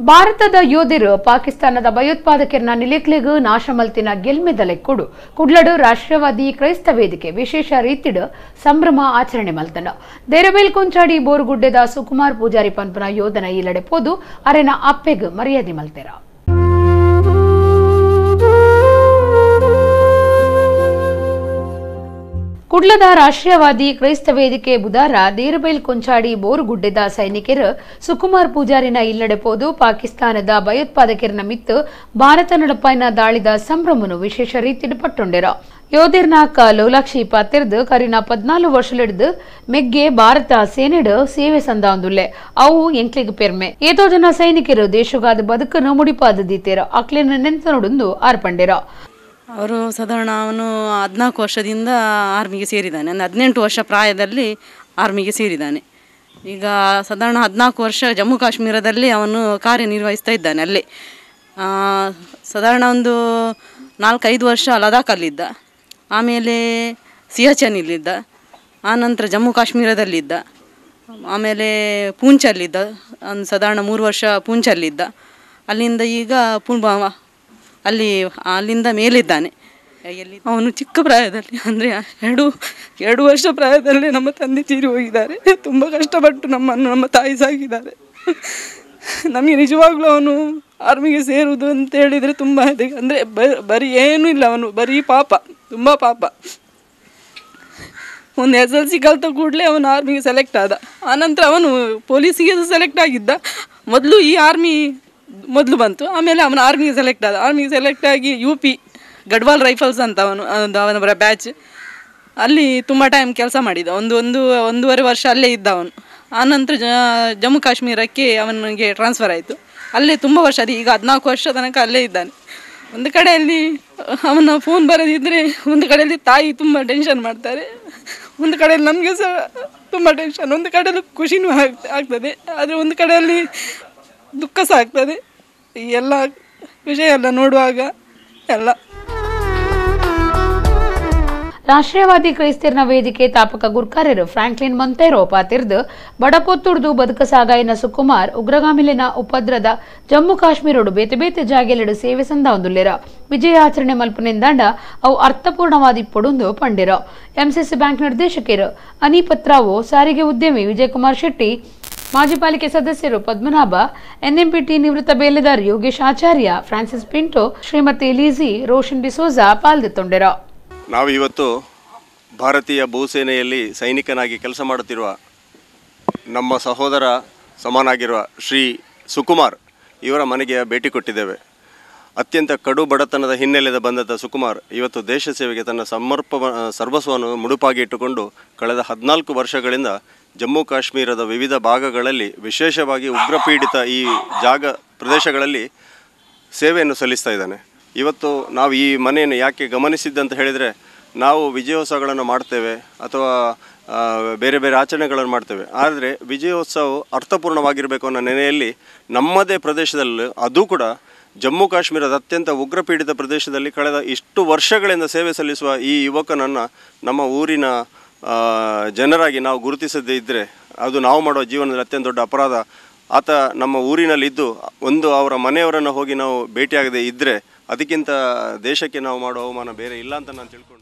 ಭಾರತದ ಯೋಧರು ಪಾಕಿಸ್ತಾನದ ಭಯೋತ್ಪಾದಕರನ್ನ ನಿಲಿಕ್ಲಿಗೂ ನಾಶಮಲ್ತಿನ ಗೆಲ್ಮೆದಲೆಕ್ಕುಡು ಕುಡ್ಲಡು ರಾಷ್ಟ್ರವಾದಿ ಕ್ರೈಸ್ತ ವೇದಿಕೆ ವಿಶೇಷ ರೀತಿಡು ಸಂಭ್ರಮ ಆಚರಣೆ ಮಲ್ತನ ದೇರಬೇಲ್ ಕೊಂಚಾಡಿ ಬೋರುಗುಡ್ಡೆದ ಸುಕುಮಾರ್ ಪೂಜಾರಿ ಪಂಪನ ಯೋಧನ ಈಲಡೆ ಪೋದು ಅರೆನ ಅಪ್ಪೆಗ್ ಮರ್ಯಾದೆ ಮಲ್ತೆರ ಕುಡ್ಲದ ರಾಷ್ಟ್ರೀಯವಾದಿ ಕ್ರೈಸ್ತ ವೇದಿಕೆ ಬುಧವಾರ ದೇರಬೈಲ್ ಕೊಂಚಾಡಿ ಬೋರುಗುಡ್ಡೆದ ಸೈನಿಕರು ಸುಕುಮಾರ್ ಪೂಜಾರಿನ ಇಲ್ಲಡೆ ಪೋದು ಪಾಕಿಸ್ತಾನದ ಭಯೋತ್ಪಾದಕರನ್ನ ಮಿತ್ತು ಭಾರತ ನಡಪೈನ ದಾಳಿದ ಸಂಭ್ರಮನು ವಿಶೇಷ ರೀತಿಯಲ್ಲಿ ಪಟ್ಟೊಂಡೆರ ಯೋಧರ್ನಾಕ ಲೋಲಾಕ್ಷಿ ಪಾತಿರ್ದು ಕರಿನ 14 ವರ್ಷಲಿಡ್ದು ಮೆಗ್ಗೆ ಭಾರತ ಸೇನೆಡು ಸೇವೆ ಸಂದಾಂದುಲ್ಲೆ ಅವು ಎಂಕ್ಲಿಗ್ ಪೆರ್ಮೆ ಏತೋ ಜನ ಸೈನಿಕರು ದೇಶಗಾದ ಬದುಕನ್ನು ಮುಡಿಪಾದ ದೀತೇರ ಅಕ್ಲಿನ ನೆನ್ತ ನೋಡೊಂದು ಆರ್ಪಂಡೆರ ಅವರು ಸಾಧಾರಣ ಅವನು 14 ವರ್ಷದಿಂದ ಆರ್ಮಿಗೆ ಸೇರಿದ್ದಾನೆ. ಅಂದರೆ 18 ವರ್ಷ ಪ್ರಾಯದಲ್ಲಿ ಆರ್ಮಿಗೆ ಸೇರಿದ್ದಾನೆ. ಈಗ ಸಾಧಾರಣ 14 ವರ್ಷ ಜಮ್ಮು ಕಾಶ್ಮೀರದಲ್ಲಿ ಅವನು ಕಾರ್ಯನಿರ್ವಹಿಸ್ತಾ ಇದ್ದಾನೆ. ಅಲ್ಲೇ ಸಾಧಾರಣ ಒಂದು 4-5 ವರ್ಷ ಲದಾಖಲ್ಲಿದ್ದ, ಆಮೇಲೆ ಸಿಯಾಚನ್ನಲ್ಲಿದ್ದ, ಆನಂತರ ಜಮ್ಮು ಕಾಶ್ಮೀರದಲ್ಲಿದ್ದ, ಆಮೇಲೆ ಪೂಂಚಲ್ಲಿದ್ದ, ಒಂದು ಸಾಧಾರಣ 3 ವರ್ಷ ಪೂಂಚಲ್ಲಿದ್ದ. ಅಲ್ಲಿಂದ ಈಗ ಪುಲ್ವಾಮಾ ಅಲ್ಲಿಂದ ಮೇಲಿದ್ದಾನೆ. ಅವನು ಚಿಕ್ಕ ಪ್ರಾಯದಲ್ಲಿ ಅಂದರೆ ಎರಡು ವರ್ಷ ಪ್ರಾಯದಲ್ಲಿ ನಮ್ಮ ತಂದೆ ತೀರಿ ಹೋಗಿದ್ದಾರೆ. ತುಂಬ ಕಷ್ಟಪಟ್ಟು ನಮ್ಮ ತಾಯಿ ಸಾಕಿದ್ದಾರೆ. ನಮಗೆ ನಿಜವಾಗ್ಲೂ ಅವನು ಆರ್ಮಿಗೆ ಸೇರುವುದು ಅಂತ ಹೇಳಿದರೆ ತುಂಬ ಅಂದರೆ ಬರೀ ಏನೂ ಇಲ್ಲ, ಅವನು ಬರೀ ಪಾಪ, ತುಂಬ ಪಾಪ. ಒಂದು SLC ಕಲಿತ ಕೂಡಲೇ ಅವನು ಆರ್ಮಿಗೆ ಸೆಲೆಕ್ಟ್ ಆದ. ಆನಂತರ ಅವನು ಪೊಲೀಸಿಗೆ ಸೆಲೆಕ್ಟ್ ಆಗಿದ್ದ. ಮೊದಲು ಈ ಆರ್ಮಿ ಮೊದಲು ಬಂತು, ಆಮೇಲೆ ಅವನು ಆರ್ಮಿಗೆ ಸೆಲೆಕ್ಟ್ ಆದ. ಆರ್ಮಿಗೆ ಸೆಲೆಕ್ಟ್ ಆಗಿ UP ಗಡ್ವಾಲ್ ರೈಫಲ್ಸ್ ಅಂತ ಅವನ ಬ್ಯಾಚ್ ಅಲ್ಲಿ ತುಂಬ ಟೈಮ್ ಕೆಲಸ ಮಾಡಿದ. ಒಂದೂವರೆ ವರ್ಷ ಅಲ್ಲೇ ಇದ್ದ ಅವನು. ಆನಂತರ ಜಮ್ಮು ಕಾಶ್ಮೀರಕ್ಕೆ ಅವನಿಗೆ ಟ್ರಾನ್ಸ್ಫರ್ ಆಯಿತು. ಅಲ್ಲೇ ತುಂಬ ವರ್ಷ, ಅದು ಈಗ 14 ವರ್ಷ ತನಕ ಅಲ್ಲೇ ಇದ್ದಾನೆ. ಒಂದು ಕಡೆಯಲ್ಲಿ ಅವನ ಫೋನ್ ಬರೋದಿದ್ದರೆ ಒಂದು ಕಡೆಯಲ್ಲಿ ತಾಯಿ ತುಂಬ ಟೆನ್ಷನ್ ಮಾಡ್ತಾರೆ, ಒಂದು ಕಡೆಯಲ್ಲಿ ನಮಗೆ ಸಹ ತುಂಬ ಟೆನ್ಷನ್. ಒಂದು ಕಡೆಯಲ್ಲಿ ಖುಷಿನೂ ಆಗ್ತದೆ, ಆದರೆ ಒಂದು ಕಡೆಯಲ್ಲಿ ದುಃಖ ಸಹ ಆಗ್ತದೆ. ಈ ಎಲ್ಲ ವಿಷಯ ಎಲ್ಲ ನೋಡುವಾಗ ಎಲ್ಲ ರಾಷ್ಟ್ರೀಯವಾದಿ ಕ್ರೈಸ್ತರನ ವೇದಿಕೆ ತಾಪಕ ಗುರ್ಕಾರ್ಯರು ಫ್ರಾಂಕ್ಲಿನ್ ಮೊಂತೆರೋ ಪಾತಿರ್ದು ಬಡಪೊತ್ತುಡ್ದು ಬದುಕ ಸಾಗಾಯಿನ ಸುಕುಮಾರ್ ಉಗ್ರಗಾಮಿಲಿನ ಉಪದ್ರದ ಜಮ್ಮು ಕಾಶ್ಮೀರೋಡು ಬೇತೆ ಬೇತೆ ಜಾಗೆಲೆಡು ಸೇವೆ ಸಂದಾಂದುಲ್ಲೆರ ವಿಜಯಾಚರಣೆ ಮಲ್ಪನೆಂದಾಂಡ ಅವು ಅರ್ಥಪೂರ್ಣವಾದಿ ಪೊಡುಂದು ಪಂಡಿರ MCC ಬ್ಯಾಂಕ್ ನಿರ್ದೇಶಕರು ಅನಿಪತ್ರಾವು, ಸಾರಿಗೆ ಉದ್ಯಮಿ ವಿಜಯಕುಮಾರ್ ಶೆಟ್ಟಿ, ಮಾಜಿ ಪಾಲಿಕೆ ಸದಸ್ಯರು ಪದ್ಮನಾಭ, NMPT ನಿವೃತ್ತ ಬೇಲೆದಾರ್ ಯೋಗೇಶ್ ಆಚಾರ್ಯ, ಫ್ರಾನ್ಸಿಸ್ ಪಿಂಟೋ, ಶ್ರೀಮತಿ ಲೀಸಿ, ರೋಷನ್ ಡಿಸೋಜಾ ಪಾಲ್ಗೊಂಡರ. ನಾವು ಇವತ್ತು ಭಾರತೀಯ ಭೂಸೇನೆಯಲ್ಲಿ ಸೈನಿಕನಾಗಿ ಕೆಲಸ ಮಾಡುತ್ತಿರುವ ನಮ್ಮ ಸಹೋದರ ಸಮಾನಾಗಿರುವ ಶ್ರೀ ಸುಕುಮಾರ್ ಇವರ ಮನೆಗೆ ಭೇಟಿ ಕೊಟ್ಟಿದ್ದೇವೆ. ಅತ್ಯಂತ ಕಡು ಬಡತನದ ಹಿನ್ನೆಲೆಯಿಂದ ಬಂದಂಥ ಸುಕುಮಾರ್ ಇವತ್ತು ದೇಶ ಸೇವೆಗೆ ತನ್ನ ಸರ್ವಸ್ವವನ್ನು ಮುಡುಪಾಗಿ ಇಟ್ಟುಕೊಂಡು ಕಳೆದ 14 ವರ್ಷಗಳಿಂದ ಜಮ್ಮು ಕಾಶ್ಮೀರದ ವಿವಿಧ ಭಾಗಗಳಲ್ಲಿ, ವಿಶೇಷವಾಗಿ ಉಗ್ರಪೀಡಿತ ಈ ಪ್ರದೇಶಗಳಲ್ಲಿ ಸೇವೆಯನ್ನು ಸಲ್ಲಿಸ್ತಾ ಇದ್ದಾನೆ. ಇವತ್ತು ನಾವು ಈ ಮನೆಯನ್ನು ಯಾಕೆ ಗಮನಿಸಿದ್ದಂತ ಹೇಳಿದರೆ, ನಾವು ವಿಜಯೋತ್ಸವಗಳನ್ನು ಮಾಡ್ತೇವೆ ಅಥವಾ ಬೇರೆ ಬೇರೆ ಆಚರಣೆಗಳನ್ನು ಮಾಡ್ತೇವೆ, ಆದರೆ ವಿಜಯೋತ್ಸವ ಅರ್ಥಪೂರ್ಣವಾಗಿರಬೇಕು ಅನ್ನೋ ನೆನೆಯಲ್ಲಿ ನಮ್ಮದೇ ಪ್ರದೇಶದಲ್ಲಿ, ಅದು ಕೂಡ ಜಮ್ಮು ಕಾಶ್ಮೀರದ ಅತ್ಯಂತ ಉಗ್ರಪೀಡಿತ ಪ್ರದೇಶದಲ್ಲಿ ಕಳೆದ ಇಷ್ಟು ವರ್ಷಗಳಿಂದ ಸೇವೆ ಸಲ್ಲಿಸುವ ಈ ಯುವಕನನ್ನು ನಮ್ಮ ಊರಿನ ಜನರಾಗಿ ನಾವು ಗುರುತಿಸದೇ ಇದ್ದರೆ ಅದು ನಾವು ಮಾಡುವ ಜೀವನದಲ್ಲಿ ಅತ್ಯಂತ ದೊಡ್ಡ ಅಪರಾಧ. ಆತ ನಮ್ಮ ಊರಿನಲ್ಲಿದ್ದು ಅವರ ಮನೆಯವರನ್ನು ಹೋಗಿ ನಾವು ಭೇಟಿಯಾಗದೇ ಇದ್ದರೆ ಅದಕ್ಕಿಂತ ದೇಶಕ್ಕೆ ನಾವು ಮಾಡುವ ಅವಮಾನ ಬೇರೆ ಇಲ್ಲ ಅಂತ ನಾನು ತಿಳ್ಕೊಂಡು